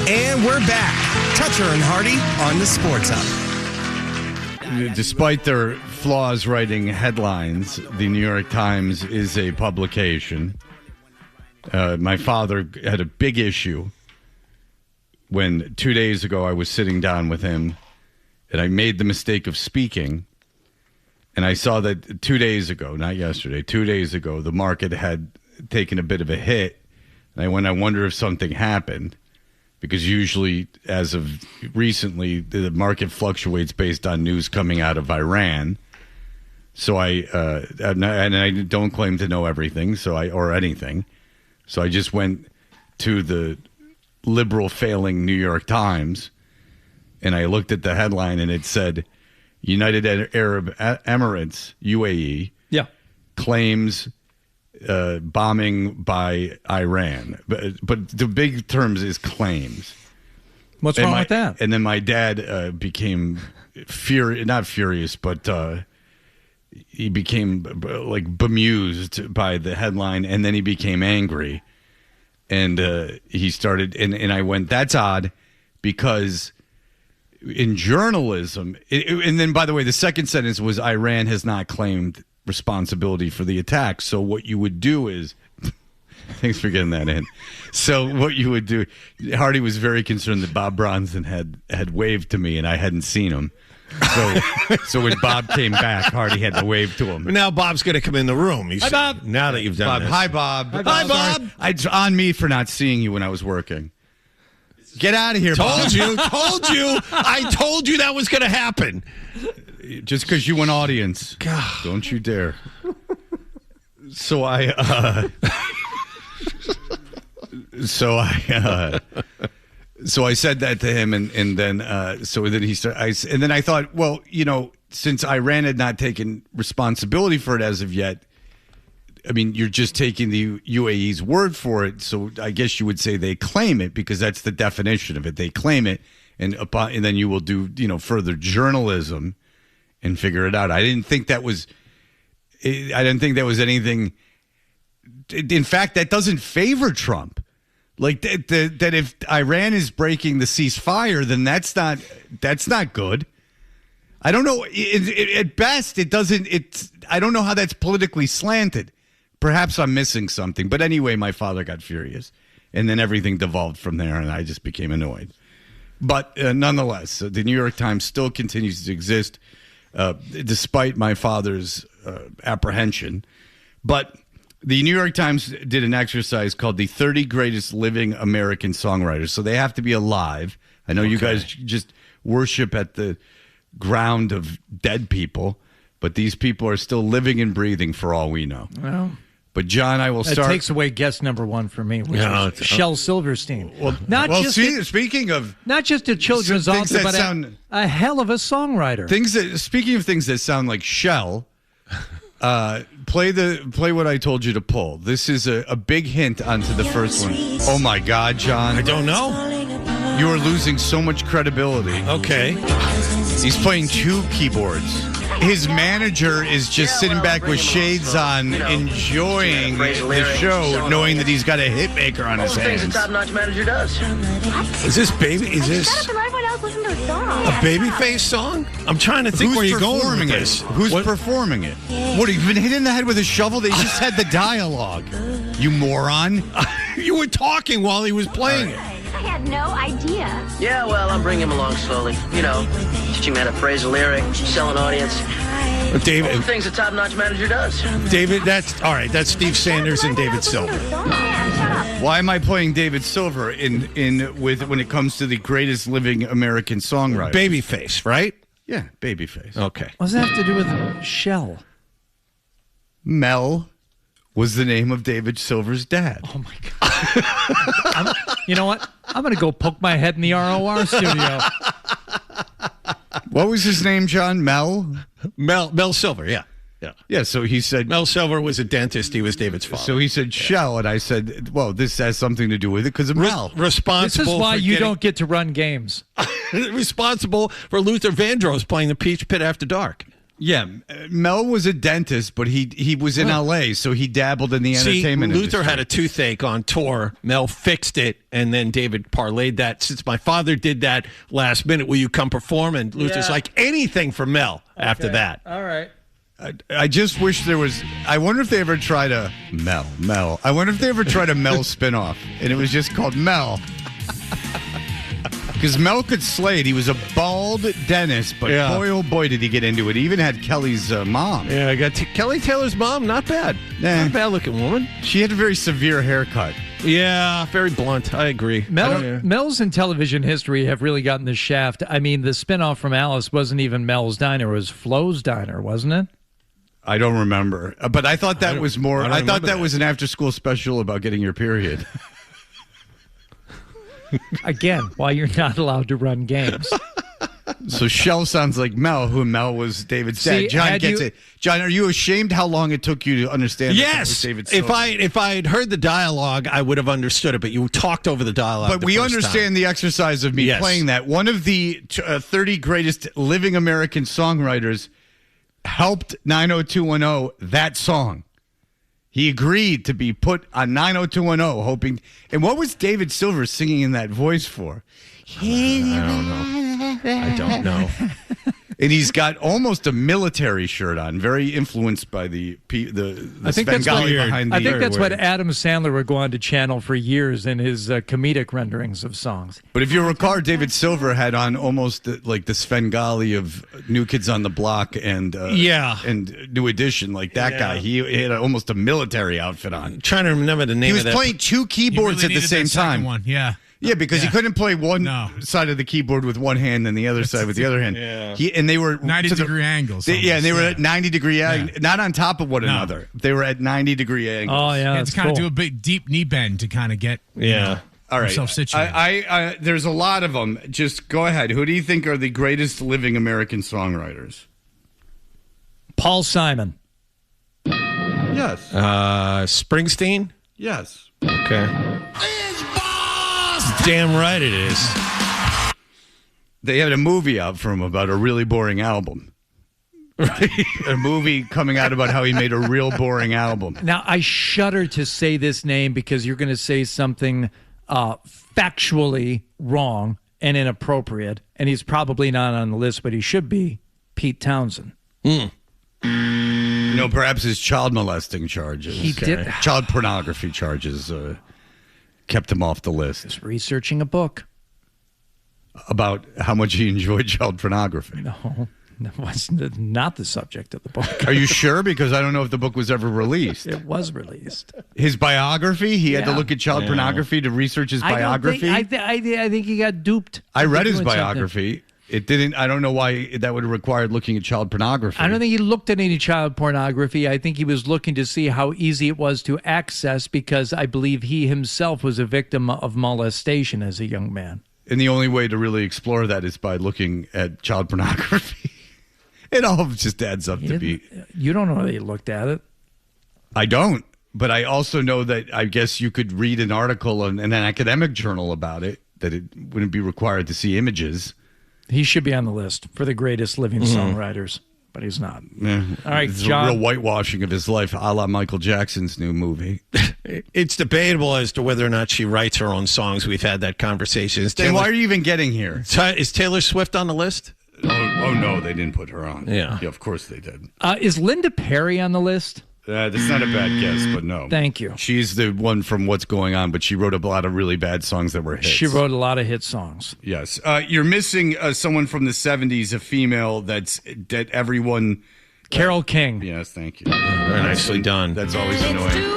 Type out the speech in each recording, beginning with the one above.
And we're back. Toucher and Hardy on the Sports Hub. Despite their flaws writing headlines, the New York Times is a publication. My father had a big issue when 2 days ago I was sitting down with him and I made the mistake of speaking. And I saw that 2 days ago, not yesterday, 2 days ago, the market had taken a bit of a hit. And I wonder if something happened. Because usually, as of recently, the market fluctuates based on news coming out of Iran. So and I don't claim to know everything, or anything. So I just went to the liberal failing New York Times, and I looked at the headline, and it said, United Arab Emirates, UAE, claims bombing by Iran. But the big terms is claims. What's wrong with that? And then my dad became not furious, but he became like bemused by the headline, and then he became angry. And he started, and I went, that's odd, because in journalism, and then, by the way, the second sentence was Iran has not claimed responsibility for the attack. So what you would do is, thanks for getting that in. So what you would do, Hardy was very concerned that Bob Bronson had waved to me and I hadn't seen him. So when Bob came back, Hardy had to wave to him. Now Bob's going to come in the room. Hi, Bob. Now that you've done Bob, this. hi, Bob. Hi, Bob. It's on me for not seeing you when I was working. Get out of here, Bob. Told you. I told you that was going to happen. Just because you went audience. God. Don't you dare. So I said that to him, and then he started. And then I thought, well, since Iran had not taken responsibility for it as of yet, I mean, you're just taking the UAE's word for it. So I guess you would say they claim it, because that's the definition of it. They claim it, and then you will do further journalism and figure it out. I didn't think that was anything. In fact, that doesn't favor Trump. Like that if Iran is breaking the ceasefire, then that's not good. I don't know. At best, it doesn't. I don't know how that's politically slanted. Perhaps I'm missing something. But anyway, my father got furious, and then everything devolved from there, and I just became annoyed. But nonetheless, the New York Times still continues to exist, despite my father's apprehension. But the New York Times did an exercise called the 30 Greatest Living American Songwriters. So they have to be alive. I know you guys just worship at the ground of dead people, but these people are still living and breathing for all we know. Well, but John, I will start. That takes away guest number one for me, which is Shel Silverstein. Speaking of not just a children's author, but a hell of a songwriter. Speaking of things that sound like Shel, play what I told you to pull. This is a big hint onto the first one. Oh my God, John! I don't know. You are losing so much credibility. Okay. He's playing two keyboards. His manager is just sitting back with shades on, enjoying the show, knowing that he's got a hit maker on his hands. Things a top-notch manager does. Is this baby? Is this a Babyface song? I'm trying to think where you're going with this. Who's performing it? What, you've been hit in the head with a shovel? They just had the dialogue. You moron. You were talking while he was playing it. I had no idea. Yeah, well, I'm bringing him along slowly. Teaching him how to phrase a lyric, sell an audience. David, all the things a top-notch manager does. David, that's all right. That's Steve Sanders and David Silver. Why am I playing David Silver when it comes to the greatest living American songwriter? Babyface, right? Yeah, Babyface. Okay. What does that have to do with Shell? Mel was the name of David Silver's dad. Oh my God! You know what? I'm going to go poke my head in the ROR studio. What was his name, John? Mel Silver. Yeah. Yeah. So he said Mel Silver was a dentist. He was David's father. So he said Shell, and I said, "Well, this has something to do with it because of Mel." Responsible. This is why you don't get to run games. Responsible for Luther Vandross playing the Peach Pit after dark. Yeah, Mel was a dentist, but he was in L.A., so he dabbled in the entertainment Luther industry. had a toothache on tour. Mel fixed it, and then David parlayed that. Since my father did that last minute, will you come perform? And Luther's like, anything for Mel after that. All right. I just wish there was. I wonder if they ever tried a Mel. I wonder if they ever tried a Mel spinoff, and it was just called Mel. Because Mel could slay it. He was a bald dentist, but boy, oh boy, did he get into it. He even had Kelly's mom. Yeah, I got Kelly Taylor's mom. Not bad. Not a bad looking woman. She had a very severe haircut. Yeah, very blunt. I agree. Mel's in television history have really gotten the shaft. I mean, the spinoff from Alice wasn't even Mel's Diner. It was Flo's Diner, wasn't it? I don't remember. But I thought that was more. I thought that was an after-school special about getting your period. Again, why you're not allowed to run games. So Shell sounds like Mel, who Mel was David's dad. John gets it. John, are you ashamed how long it took you to understand? Yes. David if I had heard the dialogue, I would have understood it. But you talked over the dialogue. But we understand the exercise of me playing that. One of the 30 greatest living American songwriters helped 90210 that song. He agreed to be put on 90210, hoping. And what was David Silver singing in that voice for? I don't know. And he's got almost a military shirt on, very influenced by the I think that's Svengali what, behind I the think that's what airway. Adam Sandler would go on to channel for years in his comedic renderings of songs. But if you recall, David Silver had on almost like the Svengali of New Kids on the Block and New Edition, like that guy. He had almost a military outfit on. I'm trying to remember the name of that. He was playing two keyboards really at the same time. One. Yeah. Yeah, because he couldn't play one side of the keyboard with one hand and the other side with the other hand. And they were 90-degree angles. And they were at 90-degree angles, not on top of one another. They were at 90-degree angles. Oh, yeah. It's kind of do a big deep knee bend to kind of get all right. yourself situated. I there's a lot of them. Just go ahead. Who do you think are the greatest living American songwriters? Paul Simon. Yes. Springsteen? Yes. Okay. Damn right it is. They had a movie out from him about a really boring album. Right? A movie coming out about how he made a real boring album. Now, I shudder to say this name because you're going to say something factually wrong and inappropriate, and he's probably not on the list, but he should be. Pete Townsend. No, perhaps his child molesting charges. He did. Child pornography charges kept him off the list. He's researching a book. About how much he enjoyed child pornography. No, that was not the subject of the book. Are you sure? Because I don't know if the book was ever released. It was released. His biography? He had to look at child pornography to research his biography? I think he got duped. I read his biography. It didn't. I don't know why that would have required looking at child pornography. I don't think he looked at any child pornography. I think he was looking to see how easy it was to access because I believe he himself was a victim of molestation as a young man. And the only way to really explore that is by looking at child pornography. It all just adds up to be. You don't know that he looked at it. I don't. But I also know that I guess you could read an article in an academic journal about it, that it wouldn't be required to see images. He should be on the list for the greatest living songwriters, but he's not. Yeah. All right, it's John. a real whitewashing of his life, a la Michael Jackson's new movie. It's debatable as to whether or not she writes her own songs. We've had that conversation. Then why are you even getting here? Is Taylor Swift on the list? Oh no, they didn't put her on. Yeah, of course they did. Is Linda Perry on the list? That's not a bad guess, but no. Thank you. She's the one from What's Going On, but she wrote a lot of really bad songs that were hits. She wrote a lot of hit songs. Yes. You're missing someone from the 70s, a female that everyone... Carole King. Yes, thank you. Very nicely done. That's always annoying.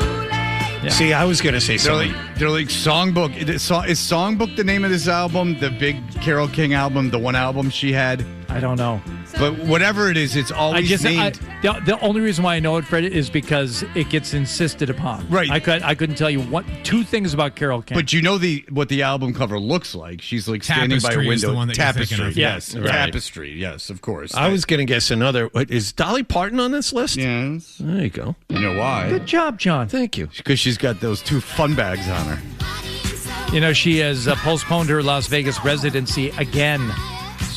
Yeah. See, I was going to say something. They're like Songbook. Is Songbook the name of this album? The big Carole King album, the one album she had? I don't know. But whatever it is, it's always named. The only reason why I know it, Fred, is because it gets insisted upon. Right. I couldn't tell you two things about Carole King. But you know what the album cover looks like. She's like standing by a window. Is the one that Tapestry. You're thinking of. Yes. Right. Tapestry. Yes, of course. I was going to guess another. Is Dolly Parton on this list? Yes. There you go. You know why? Good job, John. Thank you. Because she's got those two fun bags on her. You know, she has postponed her Las Vegas residency again.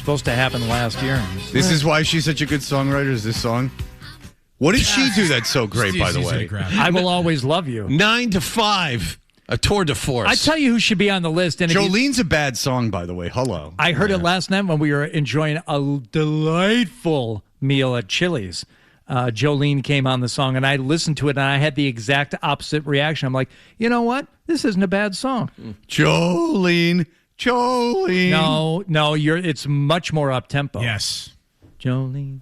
supposed to happen last year. This is why she's such a good songwriter, is this song? What did she do that's so great, by the Easy to way? grab. I Will Always Love You. 9 to 5, a tour de force. I tell you who should be on the list. And if you- Jolene's a bad song, by the way. Hello. I heard it last night when we were enjoying a delightful meal at Chili's. Jolene came on the song, and I listened to it, and I had the exact opposite reaction. I'm like, you know what? This isn't a bad song. Jolene. No, it's much more up tempo. Yes. Jolene.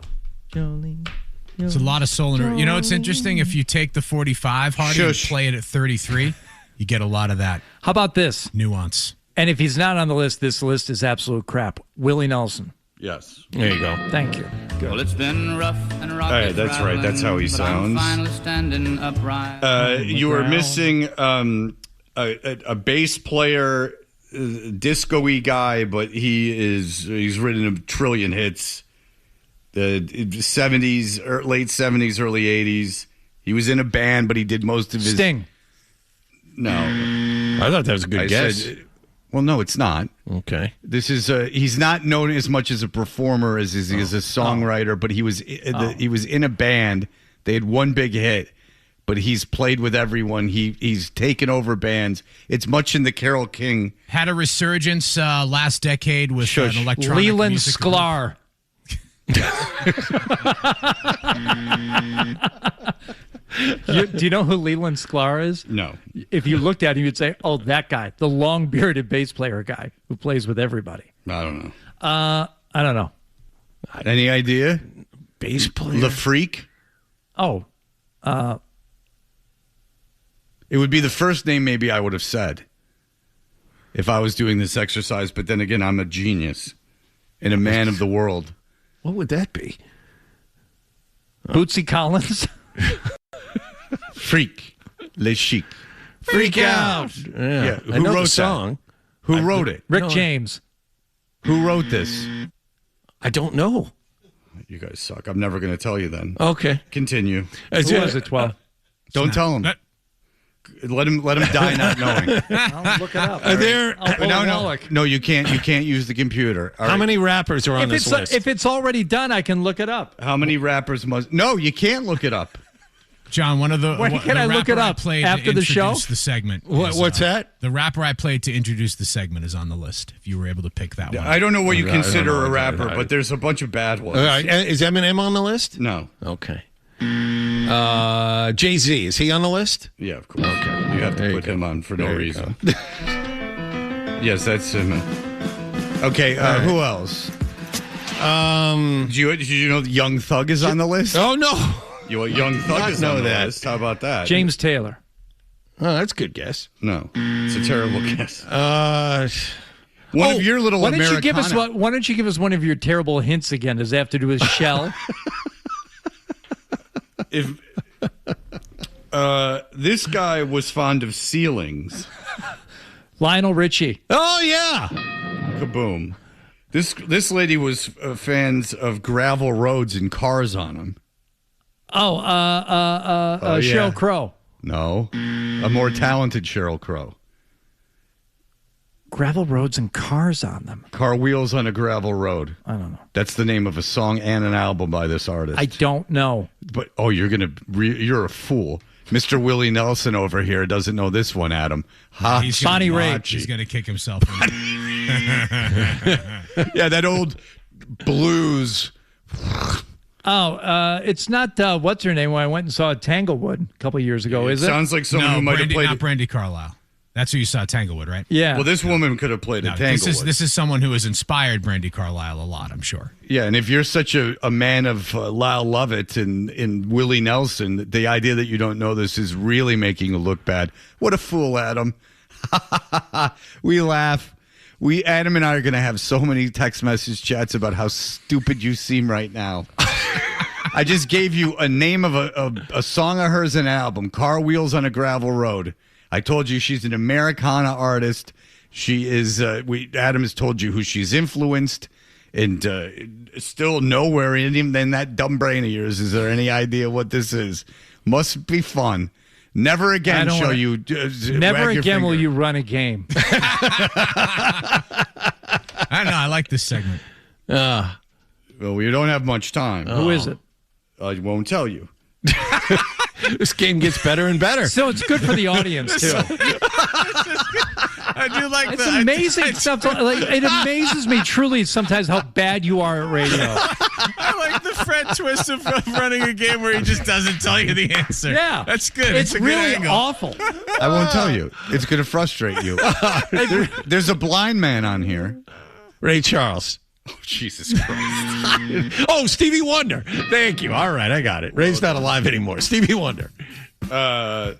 It's a lot of soul in it. You know, it's interesting. If you take the 45, Hardy, and play it at 33, you get a lot of that How about this? nuance. And if he's not on the list, this list is absolute crap. Willie Nelson. Yes. There you go. Thank you. Well, it's been rough and rocky. All right, that's right. That's how he but I'm sounds. finally standing upright. You were missing a bass player, disco-y guy, but he's written a trillion hits. The 70s, late 70s, early 80s. He was in a band, but he did most of his... Sting. No. I thought that was a good guess. Well, no, it's not. Okay. This is he's not known as much as a performer as he is a songwriter, but he was in a band. They had one big hit, but he's played with everyone. He's taken over bands. It's much in the Carole King. Had a resurgence last decade with an electronic Leland music group. Sklar. Do you know who Leland Sklar is? No. If you looked at him, you'd say, oh, that guy, the long-bearded bass player guy who plays with everybody. I don't know. I don't know. Any idea? Bass player? Le Freak? Oh, It would be the first name maybe I would have said if I was doing this exercise, but then again, I'm a genius and a man of the world. What would that be? Bootsy Collins. Freak. Le Chic. Freak out. Yeah. Who I know wrote the that? song. Who wrote it? Rick James. Who wrote this? I don't know. You guys suck. I'm never going to tell you then. Okay. Continue. Who was it, 12? Don't tell him. Let him die not knowing. I'll look it up. Are there? No, you can't use the computer. All How right. many rappers are on this list? If it's already done, I can look it up. How many rappers must? No, you can't look it up. John, one of the When can I look it rapper I up? played After to the show? introduce the segment. What's that? The rapper I played to introduce the segment is on the list. If you were able to pick that one, I don't know what you I don't consider know. a rapper, but there's a bunch of bad ones. All right. Is Eminem on the list? No. Okay. Jay-Z, is he on the list? Yeah, of course. Okay. You have to put him on for no reason. Yes, that's him. Okay, who else? Did you know Young Thug is on the list? Oh, no. Young Thug is know on the that. list. How about that? James Taylor. Oh, that's a good guess. No, it's a terrible guess. One of your little Why don't Americana. you give us one of your terrible hints again? Does it have to do with Shell? If this guy was fond of ceilings, Lionel Richie. Oh, yeah. kaboom. This lady was fans of gravel roads and cars on them. Sheryl Crow. No, a more talented Sheryl Crow. Gravel roads and cars on them. Car wheels on a gravel road. I don't know. That's the name of a song and an album by this artist. I don't know. But you're a fool. Mr. Willie Nelson over here doesn't know this one, Adam. he's gonna- Bonnie Raitt. He's going to kick himself. Yeah, that old blues. It's not what's her name when I went and saw Tanglewood a couple of years ago, is it? Sounds like someone who might have played. not Brandy Carlisle. That's who you saw at Tanglewood, right? Yeah. Well, this woman could have played No, a Tanglewood. this is someone who has inspired Brandy Carlisle a lot, I'm sure. Yeah, and if you're such a man of Lyle Lovett and Willie Nelson, the idea that you don't know this is really making you look bad. What a fool, Adam. We laugh. Adam and I are going to have so many text message chats about how stupid you seem right now. I just gave you a name of a song of hers and an album, Car Wheels on a Gravel Road. I told you she's an Americana artist. She is, Adam has told you who she's influenced, and still nowhere in that dumb brain of yours is there any idea what this is. Must be fun. Never again shall you. Never again will you run a game. I don't know. I like this segment. Well, we don't have much time. Who is it? I won't tell you. This game gets better and better. So it's good for the audience, too. I do like It's amazing stuff. It amazes me truly sometimes how bad you are at radio. I like the Fred twist of running a game where he just doesn't tell you the answer. Yeah. That's good. It's a good really angle. awful. I won't tell you. It's going to frustrate you. There's a blind man on here. Ray Charles. Oh, Jesus Christ. Oh, Stevie Wonder. Thank you. All right, I got it. Ray's not alive anymore. Stevie Wonder. There's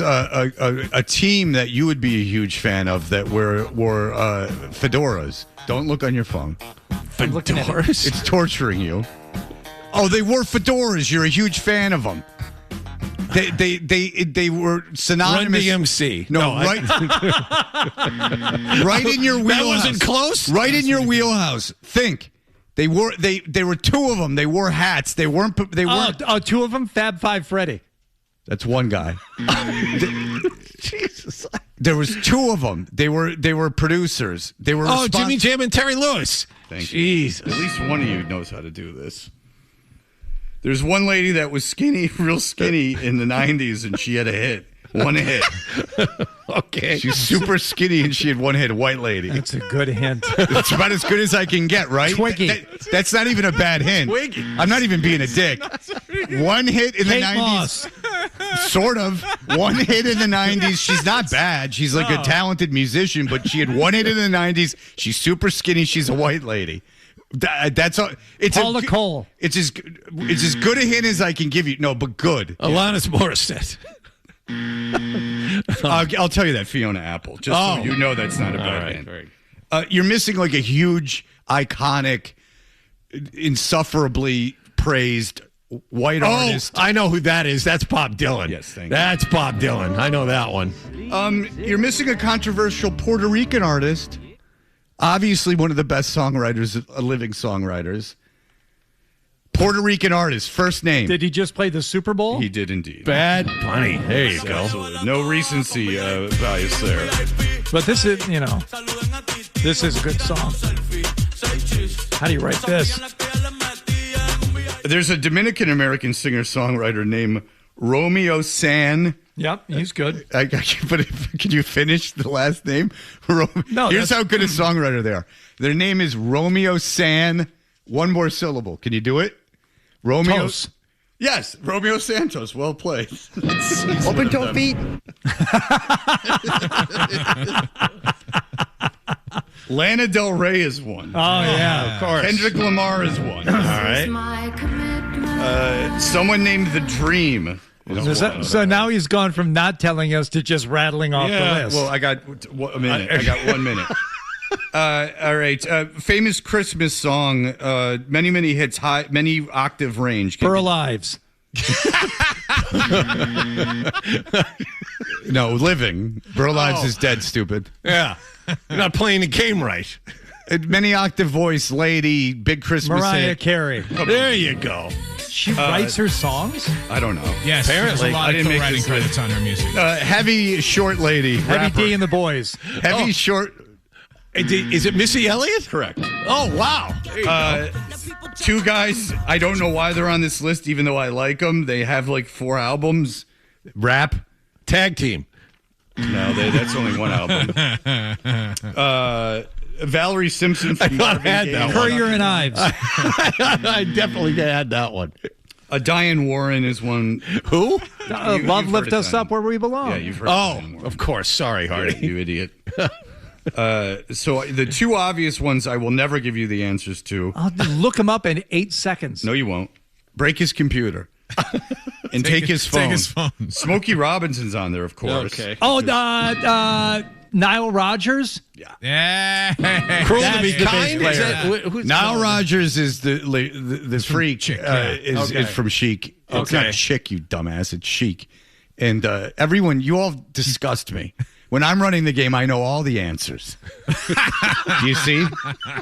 a team that you would be a huge fan of that wore fedoras. Don't look on your phone. Fedoras? It's torturing you. Oh, they wore fedoras. You're a huge fan of them. They were synonymous. Run DMC. No, right, right in your wheelhouse. That wasn't close. Right in your wheelhouse. Think. They were two of them. They wore hats. They weren't. Two of them. Fab Five Freddy. That's one guy. Jesus. There was two of them. They were producers. They were. Jimmy Jam and Terry Lewis. Thank you. Jesus. At least one of you knows how to do this. There's one lady that was skinny, real skinny in the 90s, and she had a hit. One hit. Okay. She's super skinny, and she had one hit. White lady. That's a good hint. It's about as good as I can get, right? Twinkie. That's not even a bad hint. Twinkie. I'm not even being a dick. One hit in the 90s. Moss. Sort of. One hit in the 90s. She's not bad. She's like a talented musician, but she had one hit in the 90s. She's super skinny. She's a white lady. That's all. It's Paula Cole. It's as good a hint as I can give you. No, but good. Alanis Morissette. I'll tell you that Fiona Apple. Just so you know that's not a bad hint. You're missing like a huge, iconic, insufferably praised white artist. I know who that is. That's Bob Dylan. Yes, thank you. That's Bob Dylan. I know that one. You're missing a controversial Puerto Rican artist. Obviously, one of the best songwriters, living songwriters. Puerto Rican artist, first name. Did he just play the Super Bowl? He did indeed. Bad Bunny. There you go. Absolutely. No recency bias there. But this is, this is a good song. How do you write this? There's a Dominican-American singer-songwriter named Romeo San. Yep, he's good. But can you finish the last name? No. Here's how good a songwriter they are. Their name is Romeo San. One more syllable. Can you do it? Romeo. Tos. Yes, Romeo Santos. Well played. Open toe feet. Lana Del Rey is one. Oh, yeah, of course. Kendrick Lamar is one. All right. Someone named The Dream. So now he's gone from not telling us to just rattling off the list. Well, I got a minute. I got 1 minute. All right. Famous Christmas song. Many, many hits. High, many octave range. Burl Ives. No, living. Burl Ives is dead, stupid. Yeah. You're not playing the game right. Many octave voice, lady, big Christmas Mariah hit. Carey. There you go. She writes her songs? I don't know. Yes, there's a lot I of didn't make co-writing this credits on her music. Heavy, short lady. Heavy rapper. D and the Boys. Heavy, short. Is it Missy Elliott? Correct. Oh, wow. There you go. Two guys, I don't know why they're on this list, even though I like them. They have like 4 albums. Rap. Tag team. No, that's only one album. Valerie Simpson from Marvin had Gaye. that one. Courier and Ives. I definitely had that one. Diane Warren is one. Who? Love you've lift heard us up where we belong. Yeah, you've heard Oh, of course. Sorry, Hardy. You idiot. So the two obvious ones I will never give you the answers to. I'll look him up in 8 seconds. No, you won't. Break his computer. And take his phone. Take his phone. Smokey Robinson's on there, of course. Okay. Oh, Nile Rodgers? Yeah. Cruel to That's be the bass kind? Is player. that, who's Nile Rodgers is the freak. Chic, yeah. Is from Chic. It's Okay. not Chic, you dumbass. It's Chic. And everyone, you all disgust me. When I'm running the game, I know all the answers. Do you see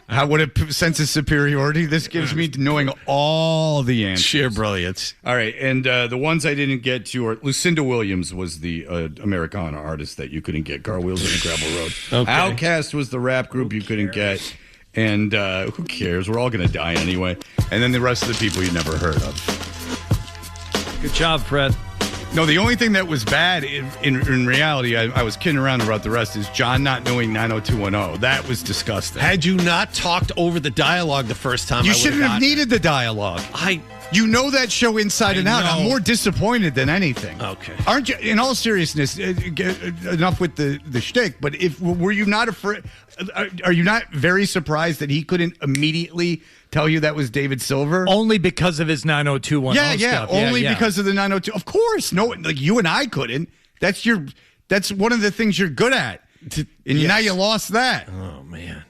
what a sense of superiority this gives me, knowing all the answers? Sheer brilliance. All right, and the ones I didn't get to are Lucinda Williams was the Americana artist that you couldn't get. Car Wheels on a Gravel Road. Okay. Outkast was the rap group you couldn't get. And who cares? We're all going to die anyway. And then the rest of the people you never heard of. Good job, Fred. No, the only thing that was bad in reality, I was kidding around about the rest, is John not knowing 90210. That was disgusting. Had you not talked over the dialogue the first time, You shouldn't have needed the dialogue. You know that show inside and out. I'm more disappointed than anything. Okay. Aren't you? In all seriousness, enough with the shtick. But were you not afraid? Are you not very surprised that he couldn't immediately tell you that was David Silver? Only because of his 90210 stuff. Only because of the 902. Of course, no. Like you and I couldn't. That's one of the things you're good at. And now you lost that. Oh man.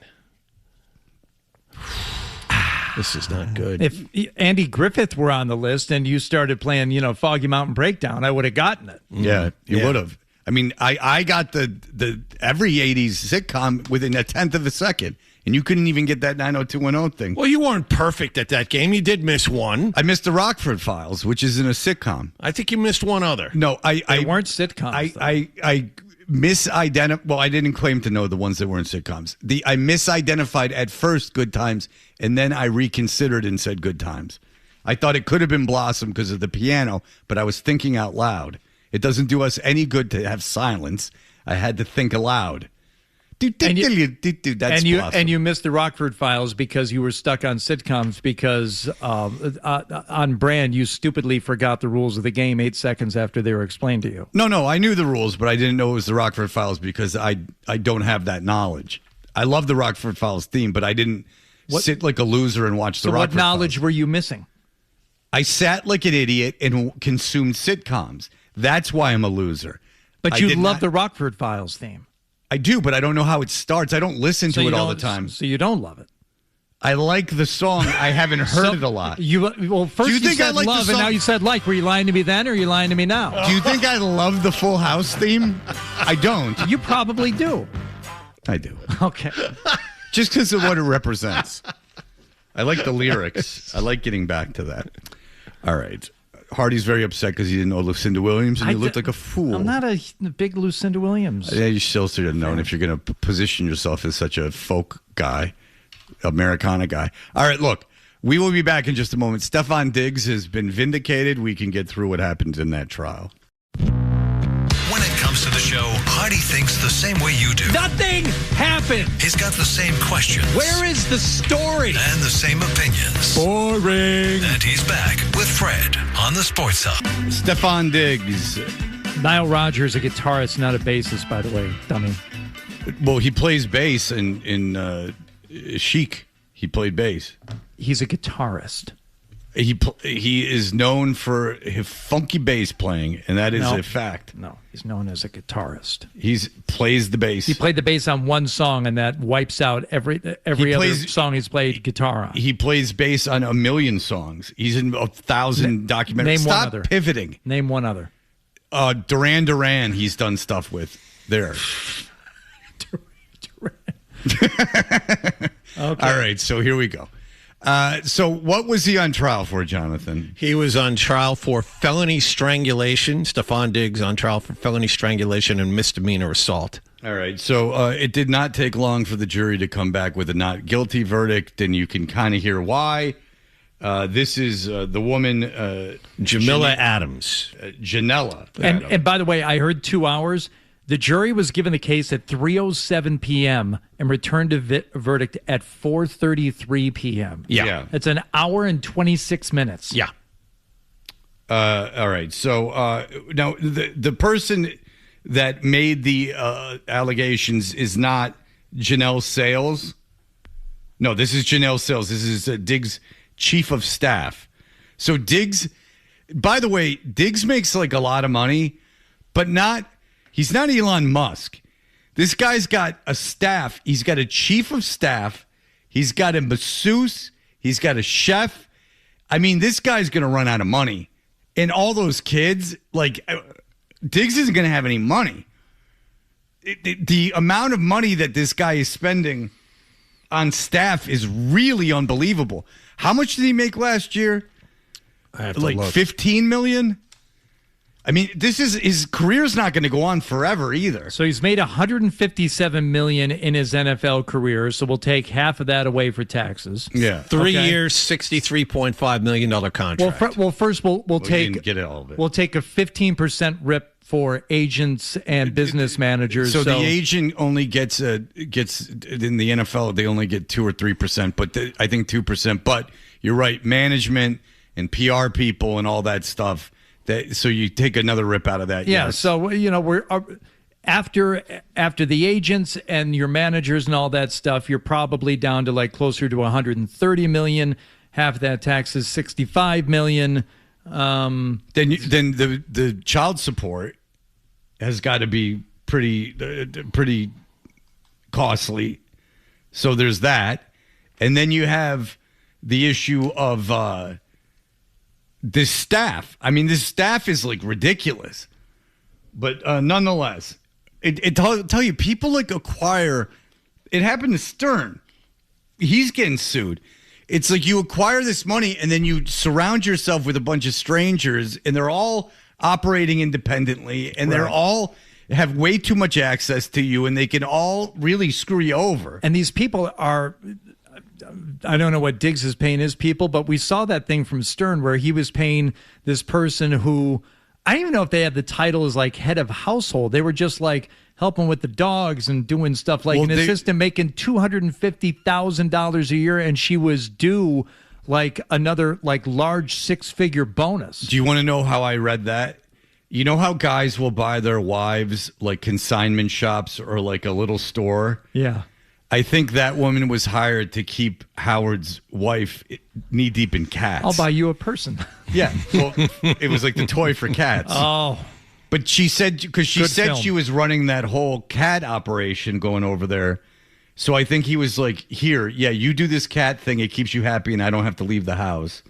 This is not good. If Andy Griffith were on the list and you started playing, Foggy Mountain Breakdown, I would have gotten it. Yeah, you would have. I mean, I got the every 80s sitcom within a tenth of a second, and you couldn't even get that 90210 thing. Well, you weren't perfect at that game. You did miss one. I missed the Rockford Files, which isn't a sitcom. I think you missed one other. No, They weren't sitcoms. I misidentified. Well, I didn't claim to know the ones that weren't sitcoms. I misidentified at first Good Times, and then I reconsidered and said Good Times. I thought it could have been Blossom because of the piano, but I was thinking out loud. It doesn't do us any good to have silence. I had to think aloud. That's Blossom. And you missed the Rockford Files because you were stuck on sitcoms because on brand you stupidly forgot the rules of the game 8 seconds after they were explained to you. No, I knew the rules, but I didn't know it was the Rockford Files because I don't have that knowledge. I love the Rockford Files theme, but I didn't sit like a loser and watch the Rockford Files. So what knowledge were you missing? I sat like an idiot and consumed sitcoms. That's why I'm a loser. But you love the Rockford Files theme. I do, but I don't know how it starts. I don't listen to it all the time. So you don't love it. I like the song. I haven't heard it a lot. First you said love, and now you said like. Were you lying to me then, or are you lying to me now? Do you think I love the Full House theme? I don't. You probably do. I do. Okay. Just because of what it represents. I like the lyrics. I like getting back to that. All right. Hardy's very upset because he didn't know Lucinda Williams, and he looked like a fool. I'm not a big Lucinda Williams. Yeah, you still should have known if you're going to position yourself as such a folk guy, Americana guy. All right, look, we will be back in just a moment. Stefon Diggs has been vindicated. We can get through what happened in that trial. When it comes to the show, Hardy thinks the same way you do. Nothing happened. He's got the same questions. Where is the story? And the same opinions. Boring. And he's back with Fred on the Sports Hub. Stefon Diggs. Nile Rodgers, a guitarist, not a bassist, by the way, dummy. Well, he plays bass in Chic. He played bass. He's a guitarist. He is known for his funky bass playing, and that is a fact. No, he's known as a guitarist. He plays the bass. He played the bass on one song, and that wipes out every other song he's played guitar on. He plays bass on 1 million songs. He's in 1,000 documentaries. Name Stop one other. Pivoting. Name one other. Duran Duran. He's done stuff with there. Okay. All right, so here we go. So what was he on trial for, Jonathan? He was on trial for felony strangulation. Stefon Diggs on trial for felony strangulation and misdemeanor assault. All right. So it did not take long for the jury to come back with a not guilty verdict, and you can kind of hear why. This is the woman, Jamila Adams. Janella. And by the way, I heard 2 hours. The jury was given the case at 3:07 p.m. and returned a verdict at 4:33 p.m. Yeah. It's an hour and 26 minutes. Yeah. All right. So now the person that made the allegations is not Janelle Sales. No, this is Janelle Sales. This is Diggs' chief of staff. So Diggs, by the way, Diggs makes like a lot of money, but he's not Elon Musk. This guy's got a staff. He's got a chief of staff. He's got a masseuse. He's got a chef. I mean, this guy's going to run out of money. And all those kids, like, Diggs isn't going to have any money. the amount of money that this guy is spending on staff is really unbelievable. How much did he make last year? I have to like look. $15 million. I mean, his career's not going to go on forever either. So he's made $157 million in his NFL career. So we'll take half of that away for taxes. Yeah, 3 years, $63.5 million contract. Well, first we'll you take didn't get all of it. We'll take a 15% rip for agents and business managers. So the agent only gets in the NFL. They only get 2 or 3%, but I think 2%. But you're right, management and PR people and all that stuff. So you take another rip out of that. Yeah. Yes. So we're after the agents and your managers and all that stuff, you're probably down to like closer to $130 million. Half of that tax is $65 million. Then the child support has got to be pretty costly. So there's that, and then you have the issue of this staff. I mean, this staff is like ridiculous, but nonetheless, it tell you people like acquire. It happened to Stern. He's getting sued. It's like you acquire this money and then you surround yourself with a bunch of strangers and they're all operating independently and they're all have way too much access to you and they can all really screw you over. And these people are, I don't know what Diggs is paying his people, but we saw that thing from Stern where he was paying this person who, I don't even know if they had the title as like head of household. They were just like helping with the dogs and doing stuff like an assistant making $250,000 a year, and she was due like another like large 6-figure bonus. Do you want to know how I read that? You know how guys will buy their wives like consignment shops or like a little store? Yeah. I think that woman was hired to keep Howard's wife knee deep in cats. I'll buy you a person. Yeah. Well, it was like the toy for cats. Oh. But she said, because she Good said film. she was running that whole cat operation going over there. So I think he was like, here, yeah, you do this cat thing. It keeps you happy and I don't have to leave the house.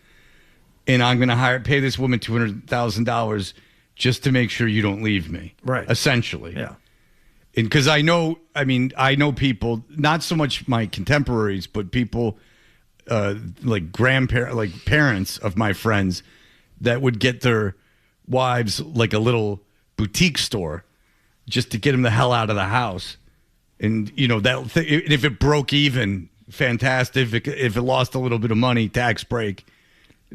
And I'm going to pay this woman $200,000 just to make sure you don't leave me. Right. Essentially. Yeah. And because I know people, not so much my contemporaries, but people like grandparents, like parents of my friends that would get their wives like a little boutique store just to get them the hell out of the house. And, if it broke even, fantastic. If it lost a little bit of money, tax break.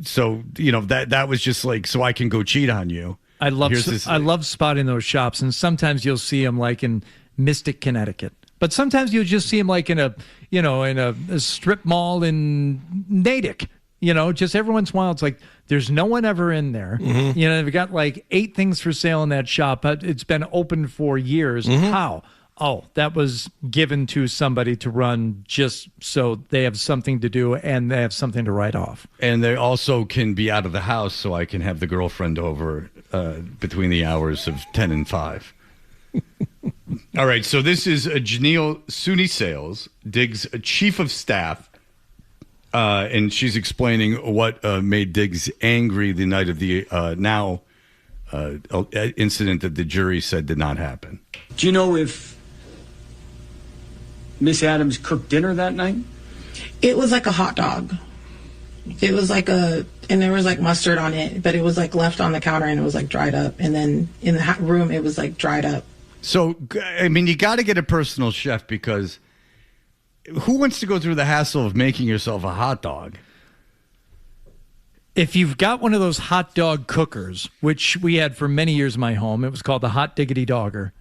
So, that was just like, so I can go cheat on you. I love spotting those shops, and sometimes you'll see them like in Mystic, Connecticut. But sometimes you'll just see them like in a strip mall in Natick. Just every once in a while, it's like there's no one ever in there. Mm-hmm. They've got like 8 things for sale in that shop, but it's been open for years. Mm-hmm. How? Oh, that was given to somebody to run just so they have something to do and they have something to write off. And they also can be out of the house so I can have the girlfriend over between the hours of 10 and 5. All right, so this is Janelle Suni Sales, Diggs' chief of staff, and she's explaining what made Diggs angry the night of the incident that the jury said did not happen. Do you know if Miss Adams cooked dinner that night? It was like a hot dog. It was like and there was like mustard on it, but it was like left on the counter and it was like dried up. And then in the room, it was like dried up. So, I mean, you got to get a personal chef because who wants to go through the hassle of making yourself a hot dog? If you've got one of those hot dog cookers, which we had for many years in my home, it was called the Hot Diggity Dogger.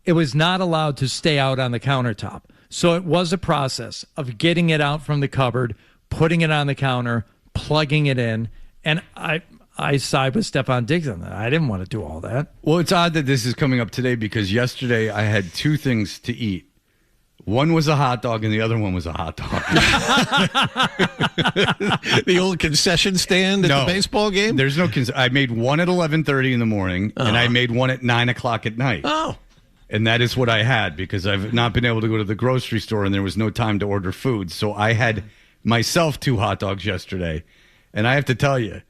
It was not allowed to stay out on the countertop. So it was a process of getting it out from the cupboard, putting it on the counter, plugging it in. And I side with Stefon Diggs on that. I didn't want to do all that. Well, it's odd that this is coming up today because yesterday I had 2 things to eat. One was a hot dog and the other one was a hot dog. The old concession stand at the baseball game? There's no I made one at 11:30 in the morning and I made one at 9 o'clock at night. Oh. And that is what I had because I've not been able to go to the grocery store and there was no time to order food. So I had myself 2 hot dogs yesterday. And I have to tell you,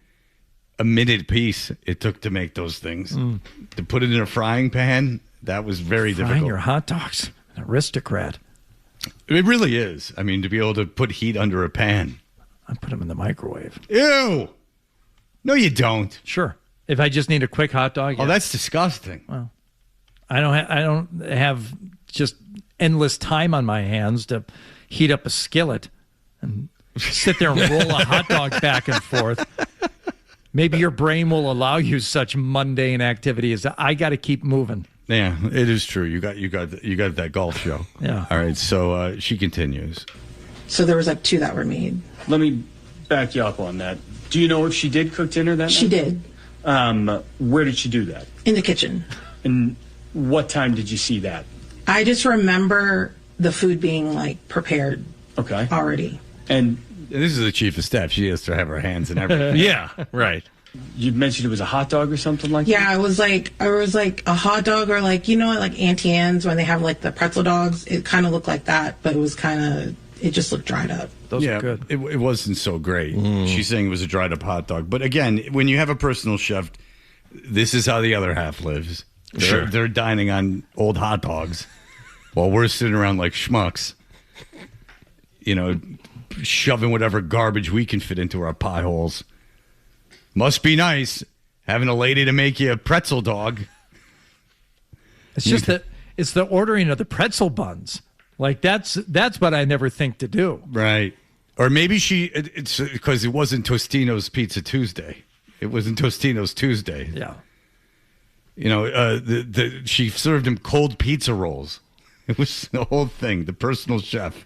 a minute piece it took to make those things. To put it in a frying pan, That was very Frying difficult. your hot dogs. An aristocrat. It really is. I mean, to be able to put heat under a pan. I put them in the microwave. Ew. No, you don't. Sure. If I just need a quick hot dog. Oh, that's disgusting. Well, I don't have just endless time on my hands to heat up a skillet and sit there and roll a hot dog back and forth. Maybe your brain will allow you such mundane activities. I got to keep moving. Yeah, it is true. You got that golf show. Yeah. All right. So she continues. So there was like 2 that were made. Let me back you up on that. Do you know if she did cook dinner that night? She did. Where did she do that? In the kitchen. And what time did you see that? I just remember the food being like prepared. Okay. Already. And this is the chief of staff. She has to have her hands in everything. Yeah, right. You mentioned it was a hot dog or something like that? Yeah, it was like a hot dog, or like, like Auntie Anne's when they have like the pretzel dogs. It kind of looked like that, but it just looked dried up. Those are good. It wasn't so great. She's saying it was a dried up hot dog. But again, when you have a personal chef, this is how the other half lives. They're dining on old hot dogs while we're sitting around like schmucks, shoving whatever garbage we can fit into our pie holes. Must be nice having a lady to make you a pretzel dog. It's just it's the ordering of the pretzel buns. Like that's what I never think to do. Right. Or maybe it's because it wasn't Tostino's Pizza Tuesday. It wasn't Tostino's Tuesday. Yeah. She served him cold pizza rolls. It was the whole thing, the personal chef.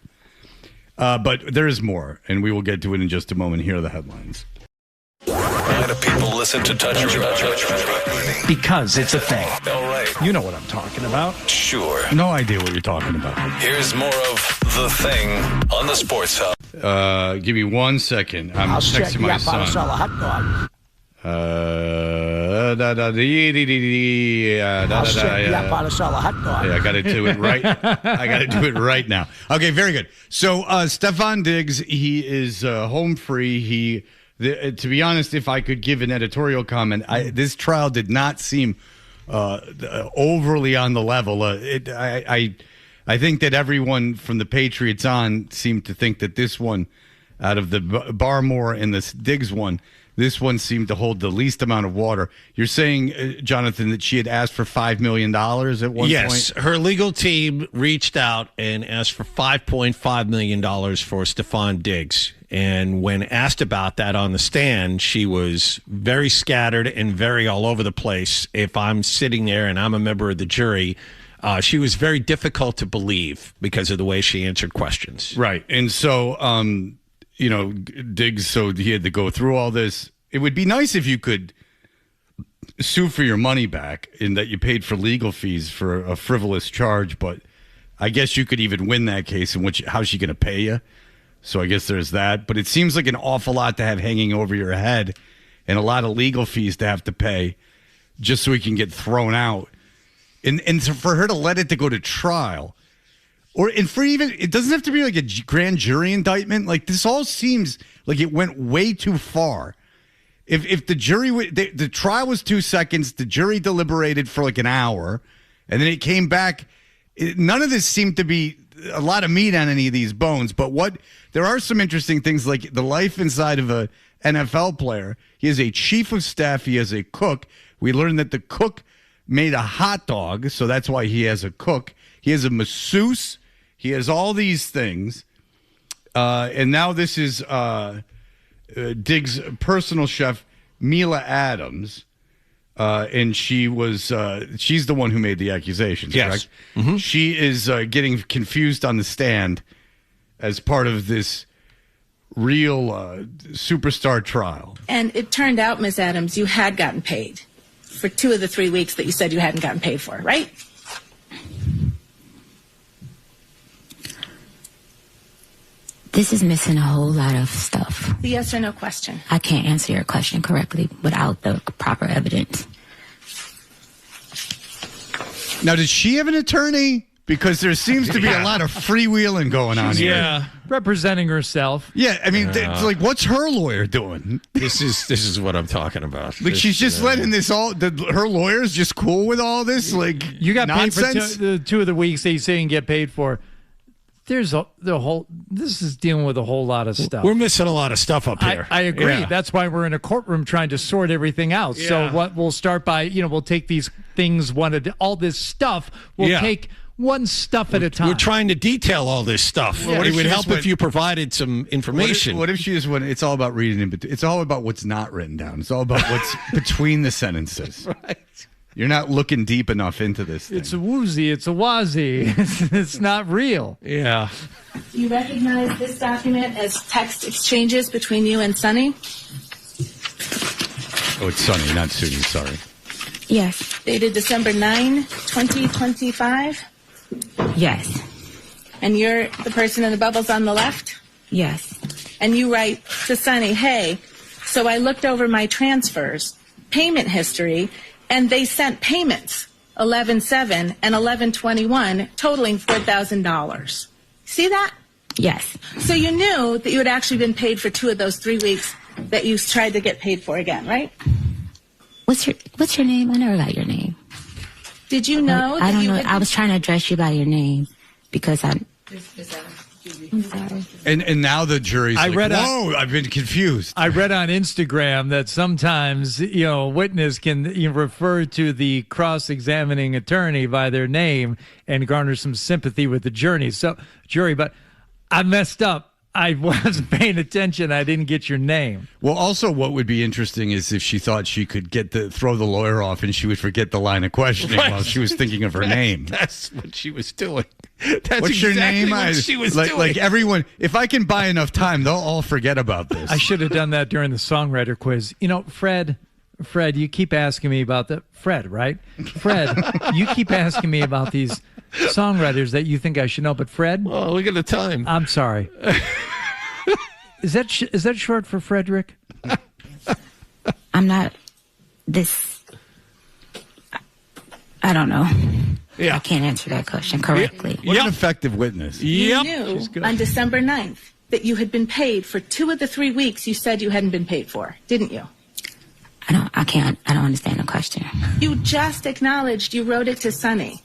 But there is more, and we will get to it in just a moment. Here are the headlines. Why do people listen to Touch Your Because it's a thing. All right. You know what I'm talking about. Sure. No idea what you're talking about. Here's more of The Thing on the Sports Hub. Give me 1 second. I'm texting my son. Sell a hot dog. I got to do it right. I got to do it right now. Okay, very good. So Stefon Diggs, he is home free. To be honest, if I could give an editorial comment, this trial did not seem overly on the level. I think that everyone from the Patriots on seemed to think that this one, out of the Barmore and the Diggs one, this one seemed to hold the least amount of water. You're saying, Jonathan, that she had asked for $5 million at one point? Yes, her legal team reached out and asked for $5.5 million for Stefon Diggs. And when asked about that on the stand, she was very scattered and very all over the place. If I'm sitting there and I'm a member of the jury, she was very difficult to believe because of the way she answered questions. Right. And so, Diggs, so he had to go through all this. It would be nice if you could sue for your money back in that you paid for legal fees for a frivolous charge, but I guess you could even win that case. In which, how's she going to pay you? So I guess there's that. But it seems like an awful lot to have hanging over your head and a lot of legal fees to have to pay just so he can get thrown out. And so for her to let it to go to trial, and for even, it doesn't have to be like a grand jury indictment. Like, this all seems like it went way too far. If the jury, the trial was 2 seconds, the jury deliberated for like an hour, and then it came back. None of this seemed to be a lot of meat on any of these bones. But there are some interesting things, like the life inside of a NFL player. He is a chief of staff. He has a cook. We learned that the cook made a hot dog, so that's why he has a cook. He has a masseuse. He has all these things. And now this is Diggs' personal chef, Mila Adams. And she's the one who made the accusations, yes. Correct? Mm-hmm. She is getting confused on the stand as part of this real superstar trial. And it turned out, Miss Adams, you had gotten paid for 2 of the 3 weeks that you said you hadn't gotten paid for, right? This is missing a whole lot of stuff. The yes or no question. I can't answer your question correctly without the proper evidence. Now, did she have an attorney? because there seems to be a lot of freewheeling going on here. Yeah. Representing herself. Yeah, I mean, it's like, what's her lawyer doing? This is what I'm talking about. Like, she's just letting this all. Her lawyer's just cool with all this. Like, You got nonsense? paid for two of the weeks that you say you can get paid for. There's this is dealing with a whole lot of stuff. We're missing a lot of stuff up here. I agree. Yeah. That's why we're in a courtroom trying to sort everything out. Yeah. So what we'll start by, we'll take these things all this stuff. We'll take one stuff at a time. We're trying to detail all this stuff. Well, It would help if you provided some information. What if she just went, it's all about reading it, it's all about what's not written down. It's all about what's between the sentences. Right. You're not looking deep enough into this thing. It's a woozy. It's a wazy. It's not real. Yeah. Do you recognize this document as text exchanges between you and Sonny? Oh, it's Sonny, not Sudi. Sorry. Yes. Dated December 9, 2025? Yes. And you're the person in the bubbles on the left? Yes. And you write to Sonny, hey, so I looked over my transfers, payment history, and they sent payments, 11/7 and 11/21, totaling $4,000. See that? Yes. So you knew that you had actually been paid for 2 of those 3 weeks that you tried to get paid for again, right? What's your name? I never got your name. Did you know that I don't you know. had I was trying to address you by your name because I'm sorry. And now the jury's I've been confused. I read on Instagram that sometimes, a witness can refer to the cross-examining attorney by their name and garner some sympathy with the jury. But I messed up. I wasn't paying attention. I didn't get your name. Well, also, what would be interesting is if she thought she could throw the lawyer off and she would forget the line of questioning while she was thinking of her name. That's what she was doing. What's your name? What she was doing. Like everyone, if I can buy enough time, they'll all forget about this. I should have done that during the songwriter quiz. Fred, you keep asking me about Fred, right? Fred, you keep asking me about these songwriters that you think I should know, but Fred? Oh, look at the time. I'm sorry. Is that short for Frederick? I'm not this. I don't know. Yeah. I can't answer that question correctly. What an effective witness. You knew on December 9th that you had been paid for 2 of the 3 weeks you said you hadn't been paid for, didn't you? I don't understand the question. You just acknowledged you wrote it to Sonny.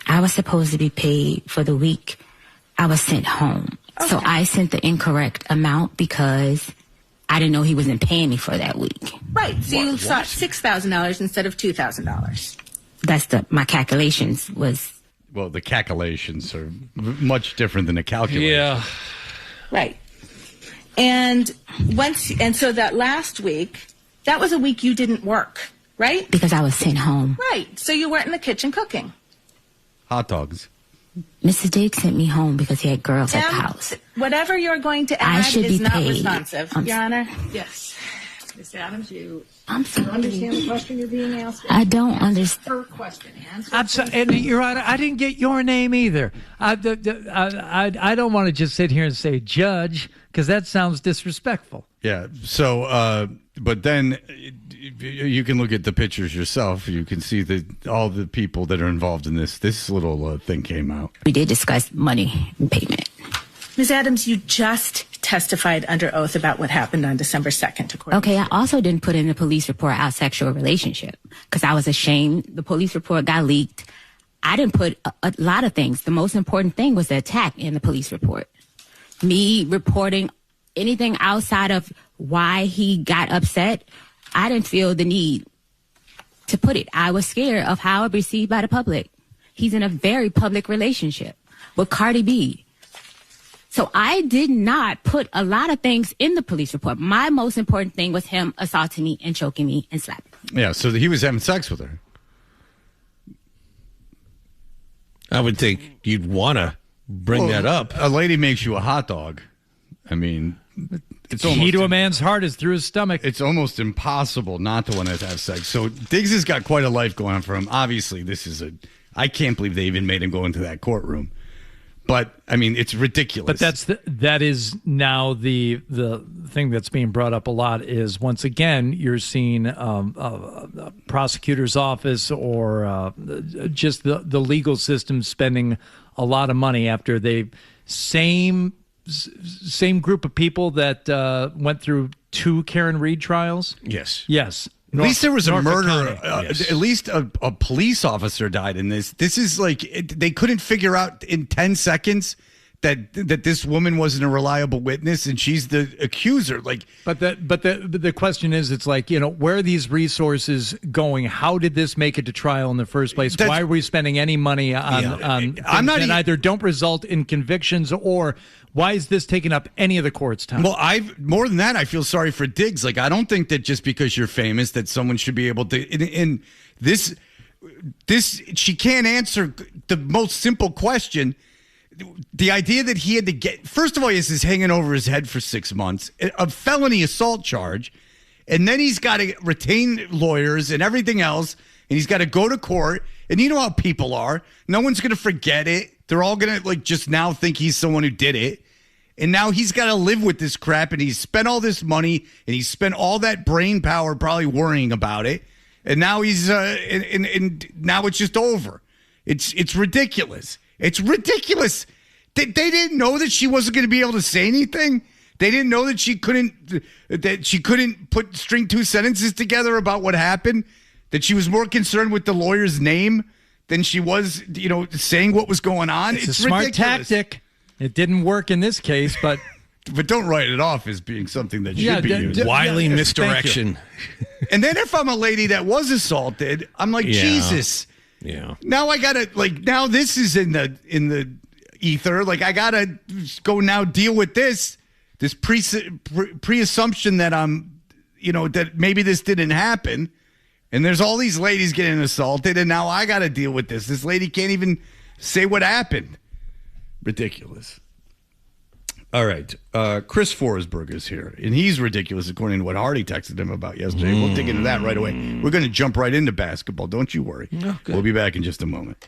I was supposed to be paid for the week I was sent home. Okay. So I sent the incorrect amount because I didn't know he wasn't paying me for that week. Right. So you sought $6,000 instead of $2,000. That's my calculations was. Well, the calculations are much different than the calculation. Yeah. Right. And so that last week, that was a week you didn't work, right? Because I was sent home. Right. So you weren't in the kitchen cooking. Hot dogs. Mrs. Diggs sent me home because he had girls at the house. Whatever you're going to add is not responsive, Your Honor. Yes. Ms. Adams, I'm sorry. you understand the question you're being asked? I don't understand. Her question. Answer. I'm sorry, and Your Honor, I didn't get your name either. I don't want to just sit here and say judge because that sounds disrespectful. Yeah. So, but then you can look at the pictures yourself. You can see all the people that are involved in this. This little thing came out. We did discuss money and payment. Ms. Adams, you just testified under oath about what happened on December 2nd to court. Okay, I also didn't put in the police report our sexual relationship because I was ashamed. The police report got leaked. I didn't put a lot of things. The most important thing was the attack in the police report. Me reporting anything outside of why he got upset, I didn't feel the need to put it. I was scared of how it was received by the public. He's in a very public relationship with Cardi B. So I did not put a lot of things in the police report. My most important thing was him assaulting me and choking me and slapping me. Yeah, so he was having sex with her. I would think you'd want to bring that up. A lady makes you a hot dog. I mean, it's The key to a man's heart is through his stomach. It's almost impossible not to want to have sex. So Diggs has got quite a life going on for him. Obviously, I can't believe they even made him go into that courtroom. But I mean, it's ridiculous. But that is now the thing that's being brought up a lot is once again you're seeing a prosecutor's office or just the legal system spending a lot of money after they same group of people that went through 2 Karen Reed trials. Yes. At least there was a murder. Yes. At least a police officer died in this. This is like they couldn't figure out in 10 seconds that this woman wasn't a reliable witness and she's the accuser. Like, but the question is, it's like, where are these resources going? How did this make it to trial in the first place? Why are we spending any money on things that either don't result in convictions, or why is this taking up any of the court's time? Well, more than that, I feel sorry for Diggs. Like, I don't think that just because you're famous that someone should be able to. In this, she can't answer the most simple question. The idea that he had to get, first of all, he has this hanging over his head for 6 months, a felony assault charge, and then he's got to retain lawyers and everything else, and he's got to go to court. And you know how people are. No one's going to forget it. They're all going to just now think he's someone who did it. And now he's got to live with this crap, and he's spent all this money, and he's spent all that brain power probably worrying about it. And now he's and now it's just over. It's ridiculous. It's ridiculous. They didn't know that she wasn't going to be able to say anything. They didn't know that she couldn't string 2 sentences together about what happened. That she was more concerned with the lawyer's name than she was, saying what was going on. It's a smart ridiculous. tactic. It didn't work in this case, but don't write it off as being something that should be used. Wily misdirection. And then if I'm a lady that was assaulted, I'm like, Jesus. Yeah. Now I gotta now this is in the ether. Like, I gotta go now deal with this pre-assumption that I'm, that maybe this didn't happen. And there's all these ladies getting assaulted, and now I got to deal with this. This lady can't even say what happened. Ridiculous. All right. Chris Forsberg is here, and he's ridiculous according to what Hardy texted him about yesterday. We'll dig into that right away. We're going to jump right into basketball. Don't you worry. Okay. We'll be back in just a moment.